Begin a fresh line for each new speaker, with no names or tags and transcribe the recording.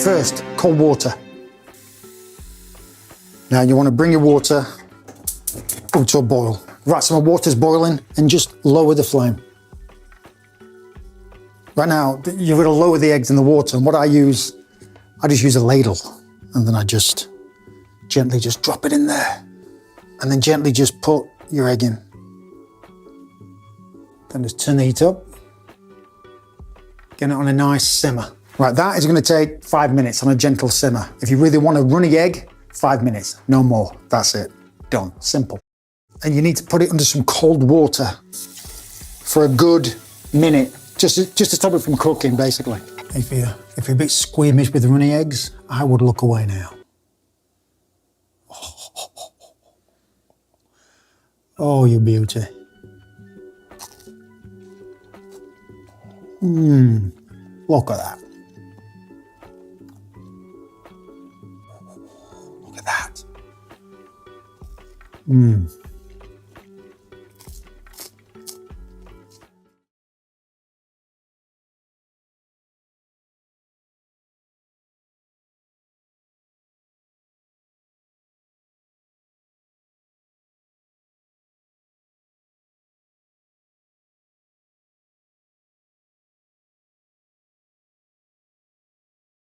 First, cold water. Now you want to bring your water up to a boil. Right, so my water's boiling, and just lower the flame. Right now, you're going to lower the eggs in the water, and what I just use a ladle, and then I just gently just drop it in there, and then gently just put your egg in. Then just turn the heat up, get it on a nice simmer. Right, that is going to take 5 minutes on a gentle simmer. If you really want a runny egg, 5 minutes, no more. That's it, done, simple. And you need to put it under some cold water for a good minute, just to stop it from cooking, basically. If you're a bit squeamish with runny eggs, I would look away now. Oh, you beauty. Look at that. Look at that.